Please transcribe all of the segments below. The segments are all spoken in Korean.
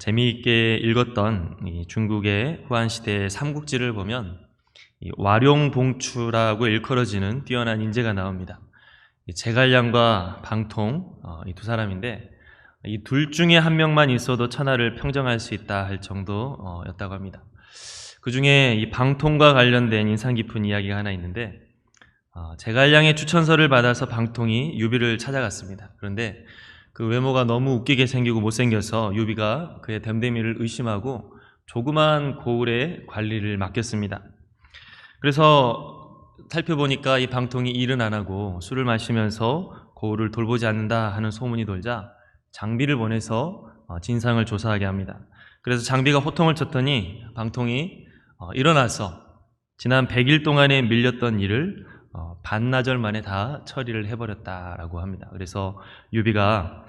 재미있게 읽었던 이 중국의 후한시대의 삼국지를 보면 이 와룡봉추라고 일컬어지는 뛰어난 인재가 나옵니다. 이 제갈량과 방통 이 두 사람인데 이 둘 중에 한 명만 있어도 천하를 평정할 수 있다 할 정도였다고 합니다. 그 중에 이 방통과 관련된 인상 깊은 이야기가 하나 있는데 제갈량의 추천서를 받아서 방통이 유비를 찾아갔습니다. 그런데 그 외모가 너무 웃기게 생기고 못생겨서 유비가 그의 됨됨이를 의심하고 조그만 고을의 관리를 맡겼습니다. 그래서 살펴보니까 이 방통이 일은 안 하고 술을 마시면서 고을을 돌보지 않는다 하는 소문이 돌자 장비를 보내서 진상을 조사하게 합니다. 그래서 장비가 호통을 쳤더니 방통이 일어나서 지난 100일 동안에 밀렸던 일을 반나절 만에 다 처리를 해버렸다라고 합니다. 그래서 유비가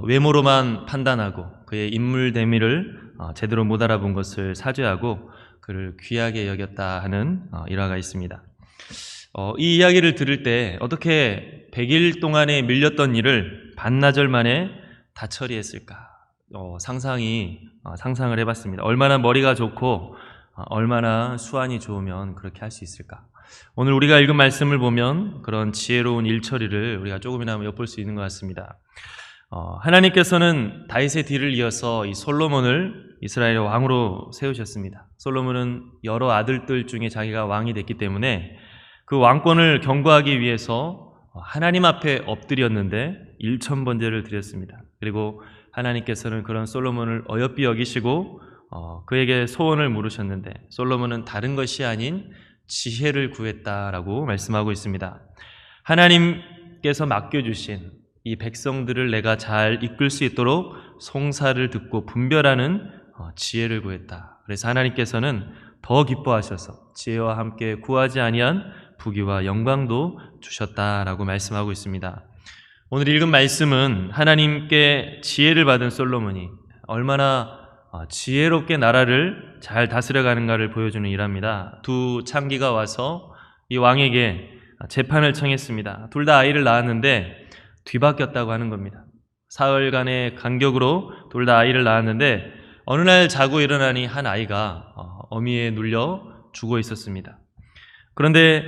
외모로만 판단하고 그의 인물 대미를 제대로 못 알아본 것을 사죄하고 그를 귀하게 여겼다 하는 일화가 있습니다. 이 이야기를 들을 때 어떻게 100일 동안에 밀렸던 일을 반나절 만에 다 처리했을까? 상상을 해봤습니다. 얼마나 머리가 좋고 얼마나 수완이 좋으면 그렇게 할 수 있을까? 오늘 우리가 읽은 말씀을 보면 그런 지혜로운 일처리를 우리가 조금이나마 엿볼 수 있는 것 같습니다. 하나님께서는 다윗의 뒤를 이어서 이 솔로몬을 이스라엘의 왕으로 세우셨습니다. 솔로몬은 여러 아들들 중에 자기가 왕이 됐기 때문에 그 왕권을 경고하기 위해서 하나님 앞에 엎드렸는데 일천번제를 드렸습니다. 그리고 하나님께서는 그런 솔로몬을 어여삐 여기시고 그에게 소원을 물으셨는데 솔로몬은 다른 것이 아닌 지혜를 구했다라고 말씀하고 있습니다. 하나님께서 맡겨주신 이 백성들을 내가 잘 이끌 수 있도록 송사를 듣고 분별하는 지혜를 구했다. 그래서 하나님께서는 더 기뻐하셔서 지혜와 함께 구하지 아니한 부귀와 영광도 주셨다라고 말씀하고 있습니다. 오늘 읽은 말씀은 하나님께 지혜를 받은 솔로몬이 얼마나 지혜롭게 나라를 잘 다스려가는가를 보여주는 일합니다. 두 창기가 와서 이 왕에게 재판을 청했습니다. 둘 다 아이를 낳았는데 뒤바뀌었다고 하는 겁니다. 사흘간의 간격으로 둘 다 아이를 낳았는데 어느 날 자고 일어나니 한 아이가 어미에 눌려 죽어 있었습니다. 그런데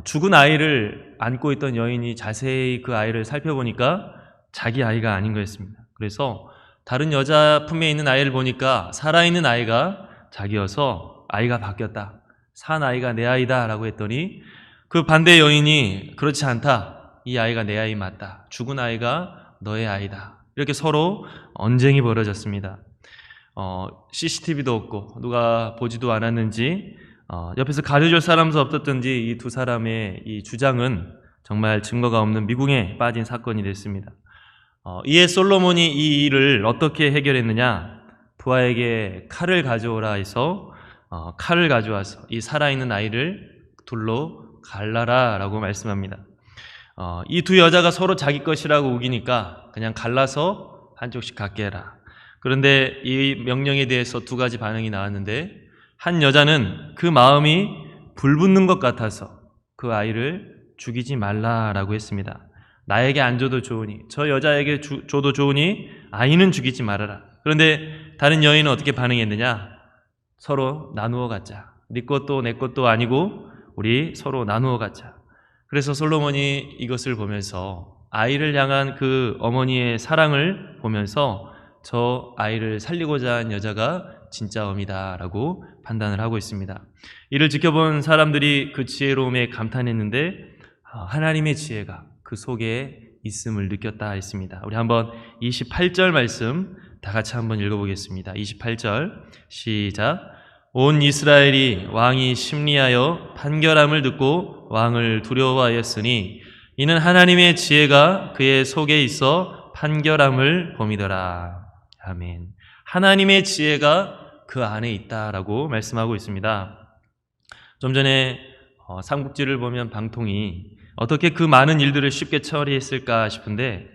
죽은 아이를 안고 있던 여인이 자세히 그 아이를 살펴보니까 자기 아이가 아닌 거였습니다. 그래서 다른 여자 품에 있는 아이를 보니까 살아있는 아이가 자기여서 아이가 바뀌었다. 산 아이가 내 아이다 라고 했더니 그 반대 여인이 그렇지 않다. 이 아이가 내 아이 맞다. 죽은 아이가 너의 아이다. 이렇게 서로 언쟁이 벌어졌습니다. CCTV도 없고 누가 보지도 않았는지 옆에서 가려줄 사람도 없었던지 이 두 사람의 이 주장은 정말 증거가 없는 미궁에 빠진 사건이 됐습니다. 이에 솔로몬이 이 일을 어떻게 해결했느냐? 부하에게 칼을 가져오라 해서 칼을 가져와서 이 살아있는 아이를 둘로 갈라라 라고 말씀합니다. 이 두 여자가 서로 자기 것이라고 우기니까 그냥 갈라서 한쪽씩 갖게 해라. 그런데 이 명령에 대해서 두 가지 반응이 나왔는데 한 여자는 그 마음이 불붙는 것 같아서 그 아이를 죽이지 말라라고 했습니다. 나에게 안 줘도 좋으니 저 여자에게 줘도 좋으니 아이는 죽이지 말아라. 그런데 다른 여인은 어떻게 반응했느냐? 서로 나누어 갖자. 네 것도 내 것도 아니고 우리 서로 나누어 갖자. 그래서 솔로몬이 이것을 보면서 아이를 향한 그 어머니의 사랑을 보면서 저 아이를 살리고자 한 여자가 진짜 어미다라고 판단을 하고 있습니다. 이를 지켜본 사람들이 그 지혜로움에 감탄했는데 하나님의 지혜가 그 속에 있음을 느꼈다 했습니다. 우리 한번 28절 말씀 다 같이 한번 읽어보겠습니다. 28절 시작. 온 이스라엘이 왕이 심리하여 판결함을 듣고 왕을 두려워하였으니 이는 하나님의 지혜가 그의 속에 있어 판결함을 범이더라. 아멘. 하나님의 지혜가 그 안에 있다라고 말씀하고 있습니다. 좀 전에 삼국지를 보면 방통이 어떻게 그 많은 일들을 쉽게 처리했을까 싶은데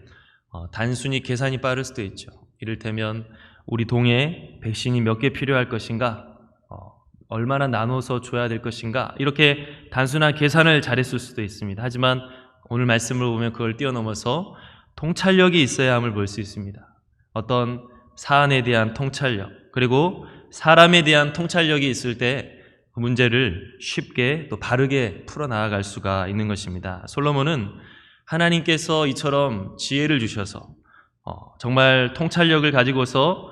단순히 계산이 빠를 수도 있죠. 이를테면 우리 동에 백신이 몇 개 필요할 것인가, 얼마나 나눠서 줘야 될 것인가, 이렇게 단순한 계산을 잘했을 수도 있습니다. 하지만 오늘 말씀을 보면 그걸 뛰어넘어서 통찰력이 있어야 함을 볼 수 있습니다. 어떤 사안에 대한 통찰력, 그리고 사람에 대한 통찰력이 있을 때 그 문제를 쉽게 또 바르게 풀어나갈 수가 있는 것입니다. 솔로몬은 하나님께서 이처럼 지혜를 주셔서 정말 통찰력을 가지고서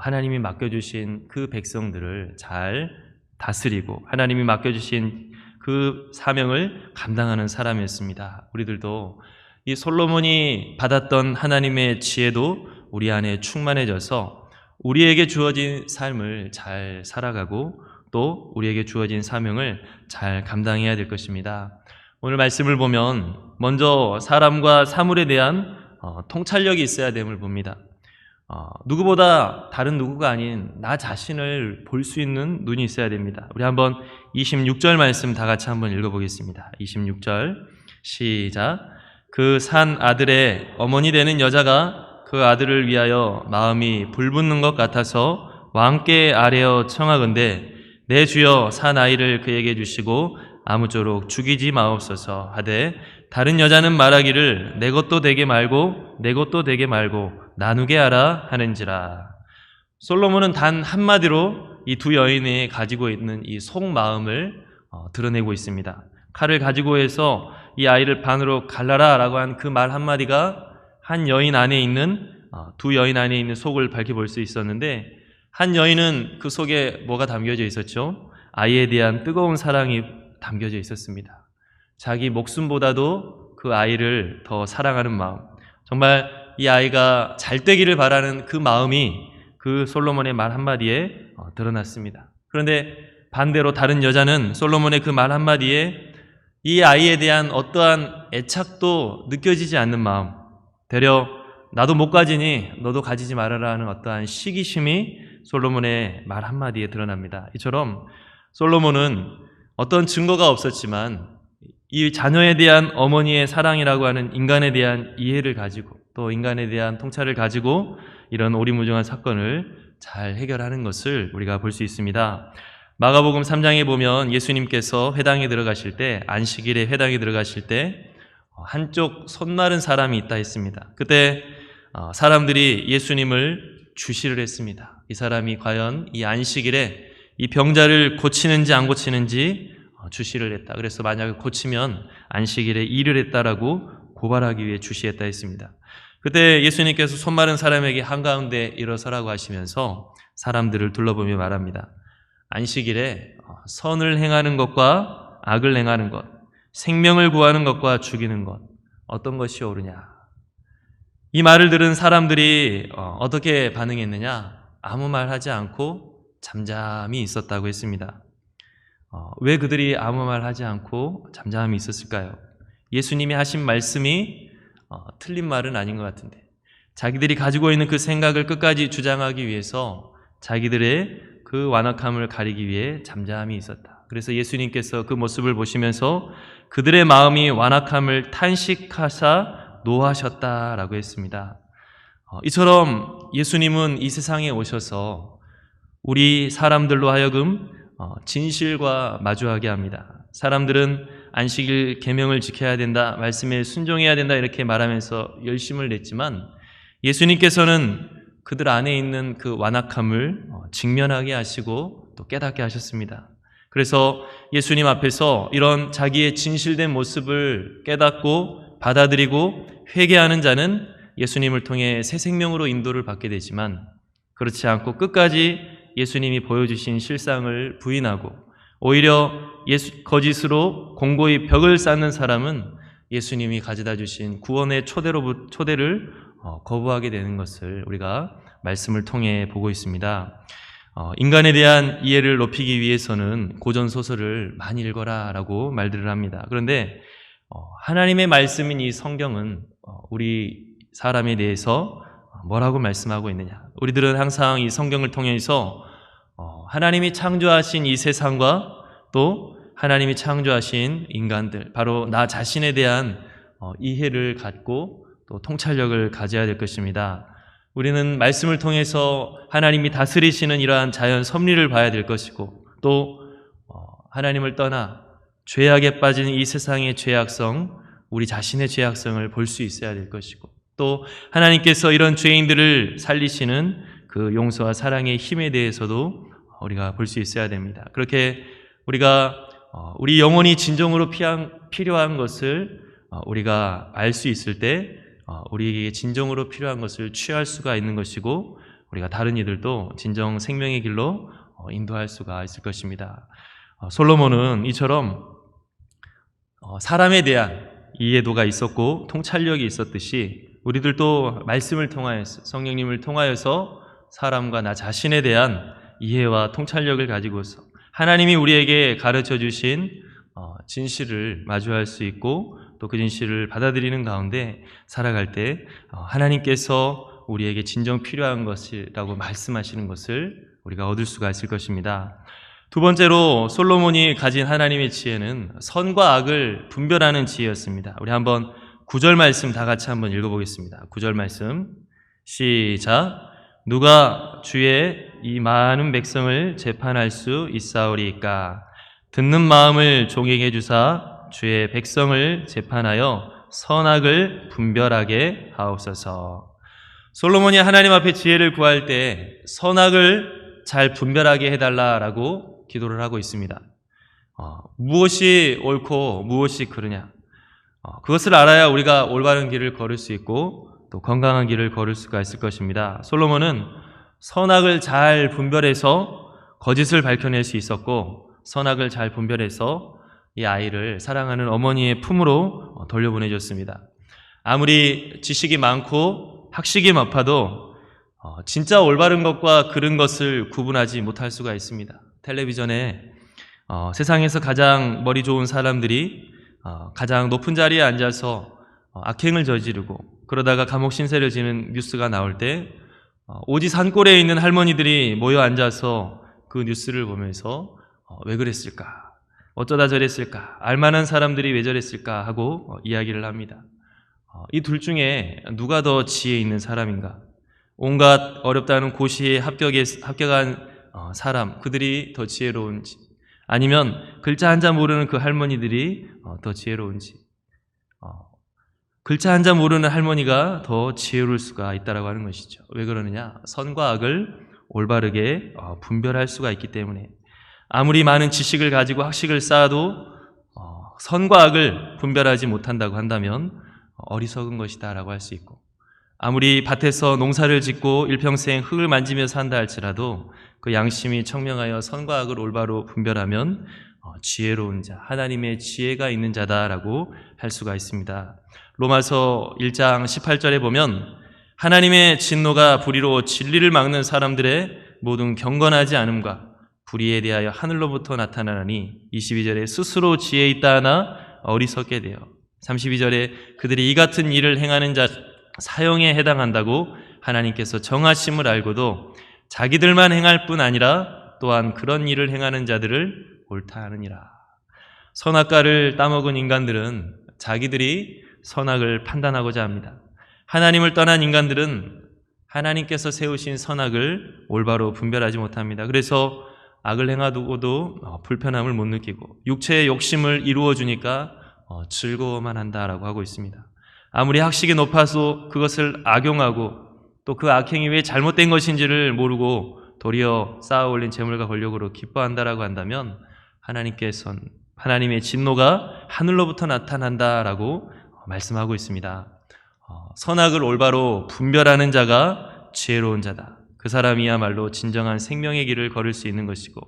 하나님이 맡겨주신 그 백성들을 잘 다스리고 하나님이 맡겨주신 그 사명을 감당하는 사람이었습니다. 우리들도 이 솔로몬이 받았던 하나님의 지혜도 우리 안에 충만해져서 우리에게 주어진 삶을 잘 살아가고 또 우리에게 주어진 사명을 잘 감당해야 될 것입니다. 오늘 말씀을 보면 먼저 사람과 사물에 대한 통찰력이 있어야 됨을 봅니다. 누구보다 다른 누구가 아닌 나 자신을 볼 수 있는 눈이 있어야 됩니다. 우리 한번 26절 말씀 다 같이 한번 읽어보겠습니다. 26절 시작. 그 산 아들의 어머니 되는 여자가 그 아들을 위하여 마음이 불붙는 것 같아서 왕께 아뢰어 청하건대 내 주여 산 아이를 그에게 주시고 아무쪼록 죽이지 마옵소서 하되 다른 여자는 말하기를 내 것도 되게 말고 내 것도 되게 말고 나누게 하라 하는지라. 솔로몬은 단 한마디로 이 두 여인이 가지고 있는 이 속마음을 드러내고 있습니다. 칼을 가지고 해서 이 아이를 반으로 갈라라 라고 한 그 말 한마디가 한 여인 안에 있는 두 여인 안에 있는 속을 밝혀볼 수 있었는데, 한 여인은 그 속에 뭐가 담겨져 있었죠? 아이에 대한 뜨거운 사랑이 담겨져 있었습니다. 자기 목숨보다도 그 아이를 더 사랑하는 마음, 정말 이 아이가 잘 되기를 바라는 그 마음이 그 솔로몬의 말 한마디에 드러났습니다. 그런데 반대로 다른 여자는 솔로몬의 그 말 한마디에 이 아이에 대한 어떠한 애착도 느껴지지 않는 마음, 되려 나도 못 가지니 너도 가지지 말아라 하는 어떠한 시기심이 솔로몬의 말 한마디에 드러납니다. 이처럼 솔로몬은 어떤 증거가 없었지만 이 자녀에 대한 어머니의 사랑이라고 하는 인간에 대한 이해를 가지고 또 인간에 대한 통찰을 가지고 이런 오리무중한 사건을 잘 해결하는 것을 우리가 볼 수 있습니다. 마가복음 3장에 보면 예수님께서 회당에 들어가실 때, 안식일에 회당에 들어가실 때 한쪽 손 마른 사람이 있다 했습니다. 그때 사람들이 예수님을 주시를 했습니다. 이 사람이 과연 이 안식일에 이 병자를 고치는지 안 고치는지 주시를 했다. 그래서 만약에 고치면 안식일에 일을 했다라고 고발하기 위해 주시했다 했습니다. 그때 예수님께서 손 마른 사람에게 한가운데 일어서라고 하시면서 사람들을 둘러보며 말합니다. 안식일에 선을 행하는 것과 악을 행하는 것, 생명을 구하는 것과 죽이는 것, 어떤 것이 옳으냐? 이 말을 들은 사람들이 어떻게 반응했느냐? 아무 말 하지 않고 잠잠히 있었다고 했습니다. 왜 그들이 아무 말 하지 않고 잠잠히 있었을까요? 예수님이 하신 말씀이 틀린 말은 아닌 것 같은데, 자기들이 가지고 있는 그 생각을 끝까지 주장하기 위해서 자기들의 그 완악함을 가리기 위해 잠잠히 있었다. 그래서 예수님께서 그 모습을 보시면서 그들의 마음이 완악함을 탄식하사 노하셨다라고 했습니다. 이처럼 예수님은 이 세상에 오셔서 우리 사람들로 하여금 진실과 마주하게 합니다. 사람들은 안식일 계명을 지켜야 된다, 말씀에 순종해야 된다 이렇게 말하면서 열심을 냈지만 예수님께서는 그들 안에 있는 그 완악함을 직면하게 하시고 또 깨닫게 하셨습니다. 그래서 예수님 앞에서 이런 자기의 진실된 모습을 깨닫고 받아들이고 회개하는 자는 예수님을 통해 새 생명으로 인도를 받게 되지만, 그렇지 않고 끝까지 예수님이 보여주신 실상을 부인하고 오히려 거짓으로 공고히 벽을 쌓는 사람은 예수님이 가져다 주신 구원의 초대를 거부하게 되는 것을 우리가 말씀을 통해 보고 있습니다. 인간에 대한 이해를 높이기 위해서는 고전소설을 많이 읽어라 라고 말들을 합니다. 그런데 하나님의 말씀인 이 성경은 우리 사람에 대해서 뭐라고 말씀하고 있느냐? 우리들은 항상 이 성경을 통해서 하나님이 창조하신 이 세상과 또 하나님이 창조하신 인간들, 바로 나 자신에 대한 이해를 갖고 또 통찰력을 가져야 될 것입니다. 우리는 말씀을 통해서 하나님이 다스리시는 이러한 자연 섭리를 봐야 될 것이고, 또 하나님을 떠나 죄악에 빠진 이 세상의 죄악성, 우리 자신의 죄악성을 볼 수 있어야 될 것이고, 또 하나님께서 이런 죄인들을 살리시는 그 용서와 사랑의 힘에 대해서도 우리가 볼 수 있어야 됩니다. 그렇게 우리가 우리 영혼이 진정으로 필요한 것을 우리가 알 수 있을 때 우리에게 진정으로 필요한 것을 취할 수가 있는 것이고 우리가 다른 이들도 진정 생명의 길로 인도할 수가 있을 것입니다. 솔로몬은 이처럼 사람에 대한 이해도가 있었고 통찰력이 있었듯이 우리들도 말씀을 통하여서 성령님을 통하여서 사람과 나 자신에 대한 이해와 통찰력을 가지고서 하나님이 우리에게 가르쳐 주신 진실을 마주할 수 있고 또 그 진실을 받아들이는 가운데 살아갈 때 하나님께서 우리에게 진정 필요한 것이라고 말씀하시는 것을 우리가 얻을 수가 있을 것입니다. 두 번째로 솔로몬이 가진 하나님의 지혜는 선과 악을 분별하는 지혜였습니다. 우리 한번 9절 말씀 다 같이 한번 읽어보겠습니다. 9절 말씀 시작. 누가 주의 이 많은 백성을 재판할 수 있사오리이까? 듣는 마음을 종에게 주사 주의 백성을 재판하여 선악을 분별하게 하옵소서. 솔로몬이 하나님 앞에 지혜를 구할 때 선악을 잘 분별하게 해달라라고 기도를 하고 있습니다. 무엇이 옳고 무엇이 그르냐, 그것을 알아야 우리가 올바른 길을 걸을 수 있고 또 건강한 길을 걸을 수가 있을 것입니다. 솔로몬은 선악을 잘 분별해서 거짓을 밝혀낼 수 있었고 선악을 잘 분별해서 이 아이를 사랑하는 어머니의 품으로 돌려보내줬습니다. 아무리 지식이 많고 학식이 높아도 진짜 올바른 것과 그른 것을 구분하지 못할 수가 있습니다. 텔레비전에 세상에서 가장 머리 좋은 사람들이 가장 높은 자리에 앉아서 악행을 저지르고 그러다가 감옥 신세를 지는 뉴스가 나올 때 오지 산골에 있는 할머니들이 모여 앉아서 그 뉴스를 보면서 왜 그랬을까? 어쩌다 저랬을까? 알만한 사람들이 왜 저랬을까? 하고 이야기를 합니다. 이 둘 중에 누가 더 지혜 있는 사람인가? 온갖 어렵다는 고시에 합격한 사람, 그들이 더 지혜로운지, 아니면 글자 한자 모르는 그 할머니들이 더 지혜로운지, 글자 한자 모르는 할머니가 더 지혜로울 수가 있다라고 하는 것이죠. 왜 그러느냐? 선과 악을 올바르게 분별할 수가 있기 때문에. 아무리 많은 지식을 가지고 학식을 쌓아도 선과 악을 분별하지 못한다고 한다면 어리석은 것이다 라고 할 수 있고, 아무리 밭에서 농사를 짓고 일평생 흙을 만지며 산다 할지라도 그 양심이 청명하여 선과 악을 올바로 분별하면 지혜로운 자, 하나님의 지혜가 있는 자다라고 할 수가 있습니다. 로마서 1장 18절에 보면 하나님의 진노가 불의로 진리를 막는 사람들의 모든 경건하지 않음과 불의에 대하여 하늘로부터 나타나니 22절에 스스로 지혜 있다 하나 어리석게 되어 32절에 그들이 이 같은 일을 행하는 자 사형에 해당한다고 하나님께서 정하심을 알고도 자기들만 행할 뿐 아니라 또한 그런 일을 행하는 자들을 옳다 하느니라. 선악과를 따먹은 인간들은 자기들이 선악을 판단하고자 합니다. 하나님을 떠난 인간들은 하나님께서 세우신 선악을 올바로 분별하지 못합니다. 그래서 악을 행하고도 불편함을 못 느끼고 육체의 욕심을 이루어주니까 즐거워만 한다라고 하고 있습니다. 아무리 학식이 높아서 그것을 악용하고 또 그 악행이 왜 잘못된 것인지를 모르고 도리어 쌓아 올린 재물과 권력으로 기뻐한다라고 한다면 하나님의 진노가 하늘로부터 나타난다라고 말씀하고 있습니다. 선악을 올바로 분별하는 자가 지혜로운 자다. 그 사람이야말로 진정한 생명의 길을 걸을 수 있는 것이고,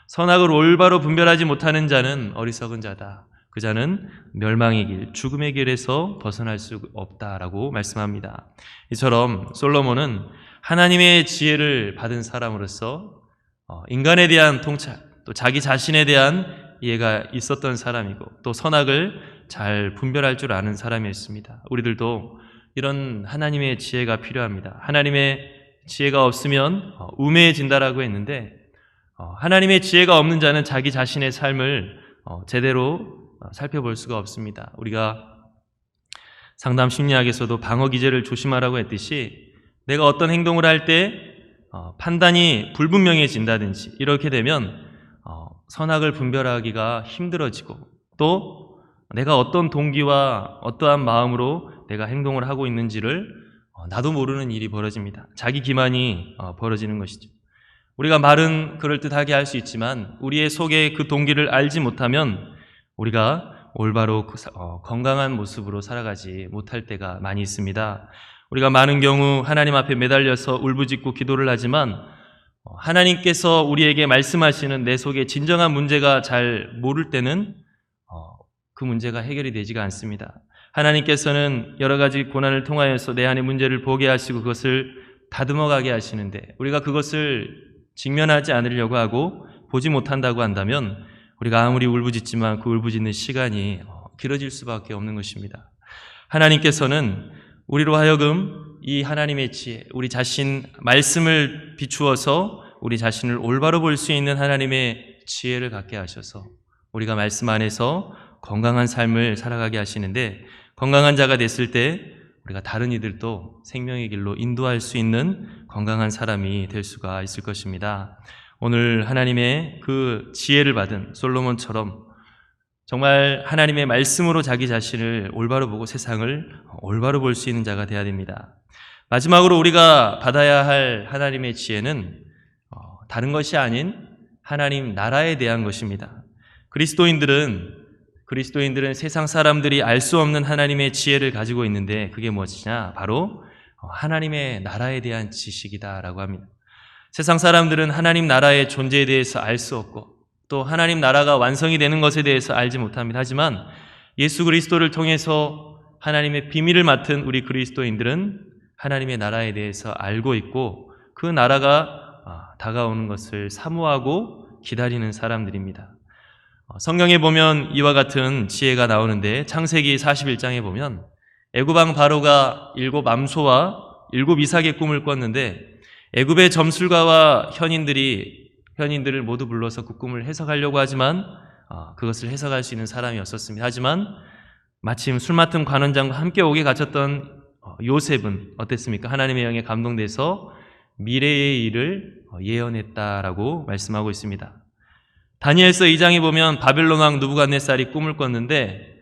선악을 올바로 분별하지 못하는 자는 어리석은 자다. 그 자는 멸망의 길, 죽음의 길에서 벗어날 수 없다라고 말씀합니다. 이처럼 솔로몬은 하나님의 지혜를 받은 사람으로서 인간에 대한 통찰, 또 자기 자신에 대한 이해가 있었던 사람이고 또 선악을 잘 분별할 줄 아는 사람이었습니다. 우리들도 이런 하나님의 지혜가 필요합니다. 하나님의 지혜가 없으면 우매해진다라고 했는데 하나님의 지혜가 없는 자는 자기 자신의 삶을 제대로 살펴볼 수가 없습니다. 우리가 상담 심리학에서도 방어 기제를 조심하라고 했듯이 내가 어떤 행동을 할 때 판단이 불분명해진다든지 이렇게 되면 선악을 분별하기가 힘들어지고 또 내가 어떤 동기와 어떠한 마음으로 내가 행동을 하고 있는지를 나도 모르는 일이 벌어집니다. 자기 기만이 벌어지는 것이죠. 우리가 말은 그럴듯하게 할 수 있지만 우리의 속에 그 동기를 알지 못하면 우리가 올바로 건강한 모습으로 살아가지 못할 때가 많이 있습니다. 우리가 많은 경우 하나님 앞에 매달려서 울부짖고 기도를 하지만 하나님께서 우리에게 말씀하시는 내 속에 진정한 문제가 잘 모를 때는 그 문제가 해결이 되지가 않습니다. 하나님께서는 여러 가지 고난을 통하여서 내 안의 문제를 보게 하시고 그것을 다듬어가게 하시는데 우리가 그것을 직면하지 않으려고 하고 보지 못한다고 한다면 우리가 아무리 울부짖지만 그 울부짖는 시간이 길어질 수밖에 없는 것입니다. 하나님께서는 우리로 하여금 이 하나님의 지혜, 우리 자신 말씀을 비추어서 우리 자신을 올바로 볼 수 있는 하나님의 지혜를 갖게 하셔서 우리가 말씀 안에서 건강한 삶을 살아가게 하시는데 건강한 자가 됐을 때 우리가 다른 이들도 생명의 길로 인도할 수 있는 건강한 사람이 될 수가 있을 것입니다. 오늘 하나님의 그 지혜를 받은 솔로몬처럼 정말 하나님의 말씀으로 자기 자신을 올바로 보고 세상을 올바로 볼 수 있는 자가 되어야 됩니다. 마지막으로 우리가 받아야 할 하나님의 지혜는 다른 것이 아닌 하나님 나라에 대한 것입니다. 그리스도인들은 세상 사람들이 알 수 없는 하나님의 지혜를 가지고 있는데 그게 무엇이냐? 바로 하나님의 나라에 대한 지식이다라고 합니다. 세상 사람들은 하나님 나라의 존재에 대해서 알 수 없고 또 하나님 나라가 완성이 되는 것에 대해서 알지 못합니다. 하지만 예수 그리스도를 통해서 하나님의 비밀을 맡은 우리 그리스도인들은 하나님의 나라에 대해서 알고 있고 그 나라가 다가오는 것을 사모하고 기다리는 사람들입니다. 성경에 보면 이와 같은 지혜가 나오는데 창세기 41장에 보면 애굽왕 바로가 7 암소와 7 이삭의 꿈을 꿨는데 애굽의 점술가와 현인들을 모두 불러서 그 꿈을 해석하려고 하지만 그것을 해석할 수 있는 사람이 없었습니다. 하지만 마침 술 맡은 관원장과 함께 옥에 갇혔던 요셉은 어땠습니까? 하나님의 영에 감동돼서 미래의 일을 예언했다라고 말씀하고 있습니다. 다니엘서 2장에 보면 바벨론 왕 느부갓네살이 꿈을 꿨는데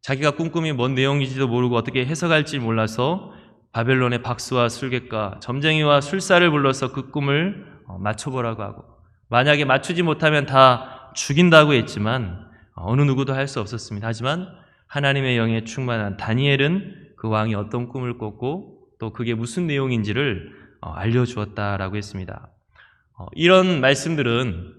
자기가 꾼 꿈이 뭔 내용인지도 모르고 어떻게 해석할지 몰라서 바벨론의 박수와 술객과 점쟁이와 술사를 불러서 그 꿈을 맞춰보라고 하고 만약에 맞추지 못하면 다 죽인다고 했지만 어느 누구도 할 수 없었습니다. 하지만 하나님의 영에 충만한 다니엘은 그 왕이 어떤 꿈을 꿨고 또 그게 무슨 내용인지를 알려주었다라고 했습니다. 이런 말씀들은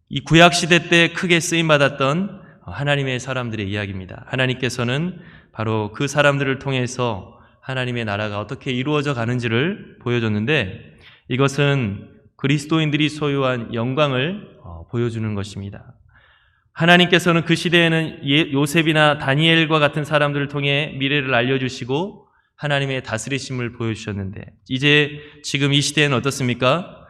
이 구약시대 때 크게 쓰임받았던 하나님의 사람들의 이야기입니다. 하나님께서는 바로 그 사람들을 통해서 하나님의 나라가 어떻게 이루어져 가는지를 보여줬는데 이것은 그리스도인들이 소유한 영광을 보여주는 것입니다. 하나님께서는 그 시대에는 요셉이나 다니엘과 같은 사람들을 통해 미래를 알려주시고 하나님의 다스리심을 보여주셨는데 이제 지금 이 시대에는 어떻습니까?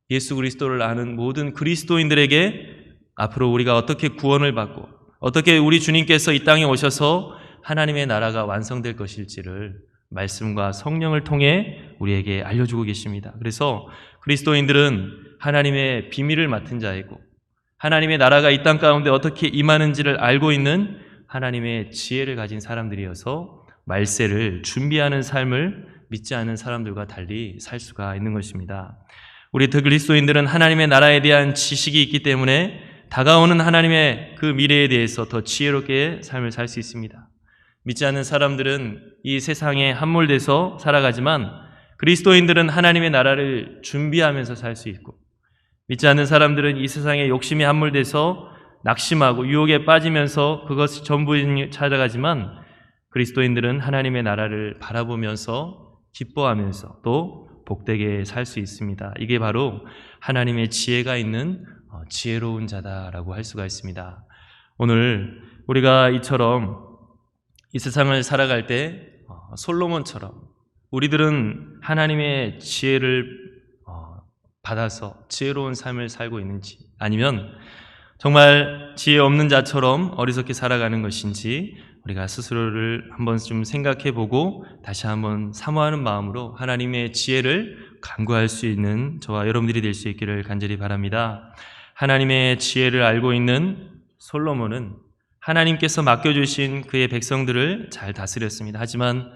예수 그리스도를 아는 모든 그리스도인들에게 앞으로 우리가 어떻게 구원을 받고 어떻게 우리 주님께서 이 땅에 오셔서 하나님의 나라가 완성될 것일지를 말씀과 성령을 통해 우리에게 알려주고 계십니다. 그래서 그리스도인들은 하나님의 비밀을 맡은 자이고 하나님의 나라가 이 땅 가운데 어떻게 임하는지를 알고 있는 하나님의 지혜를 가진 사람들이어서 말세를 준비하는 삶을 믿지 않은 사람들과 달리 살 수가 있는 것입니다. 우리 그리스도인들은 하나님의 나라에 대한 지식이 있기 때문에 다가오는 하나님의 그 미래에 대해서 더 지혜롭게 삶을 살 수 있습니다. 믿지 않는 사람들은 이 세상에 함몰돼서 살아가지만 그리스도인들은 하나님의 나라를 준비하면서 살 수 있고 믿지 않는 사람들은 이 세상에 욕심이 함몰돼서 낙심하고 유혹에 빠지면서 그것이 전부인 찾아가지만 그리스도인들은 하나님의 나라를 바라보면서 기뻐하면서 또 복되게 살 수 있습니다. 이게 바로 하나님의 지혜가 있는 지혜로운 자다라고 할 수가 있습니다. 오늘 우리가 이처럼 이 세상을 살아갈 때 솔로몬처럼 우리들은 하나님의 지혜를 받아서 지혜로운 삶을 살고 있는지 아니면 정말 지혜 없는 자처럼 어리석게 살아가는 것인지 우리가 스스로를 한번 좀 생각해 보고 다시 한번 사모하는 마음으로 하나님의 지혜를 간구할 수 있는 저와 여러분들이 될 수 있기를 간절히 바랍니다. 하나님의 지혜를 알고 있는 솔로몬은 하나님께서 맡겨주신 그의 백성들을 잘 다스렸습니다. 하지만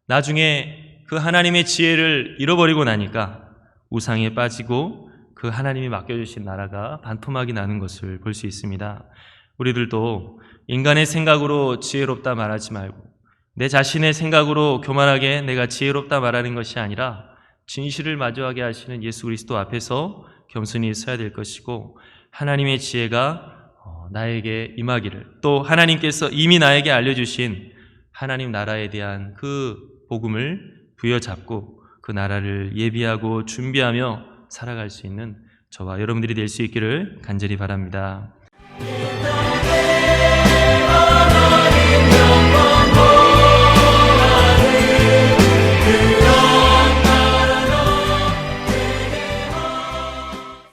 나중에 그 하나님의 지혜를 잃어버리고 나니까 우상에 빠지고 그 하나님이 맡겨주신 나라가 반토막이 나는 것을 볼 수 있습니다. 우리들도 인간의 생각으로 지혜롭다 말하지 말고 내 자신의 생각으로 교만하게 내가 지혜롭다 말하는 것이 아니라 진실을 마주하게 하시는 예수 그리스도 앞에서 겸손히 서야 될 것이고 하나님의 지혜가 나에게 임하기를, 또 하나님께서 이미 나에게 알려주신 하나님 나라에 대한 그 복음을 부여잡고 그 나라를 예비하고 준비하며 살아갈 수 있는 저와 여러분들이 될 수 있기를 간절히 바랍니다.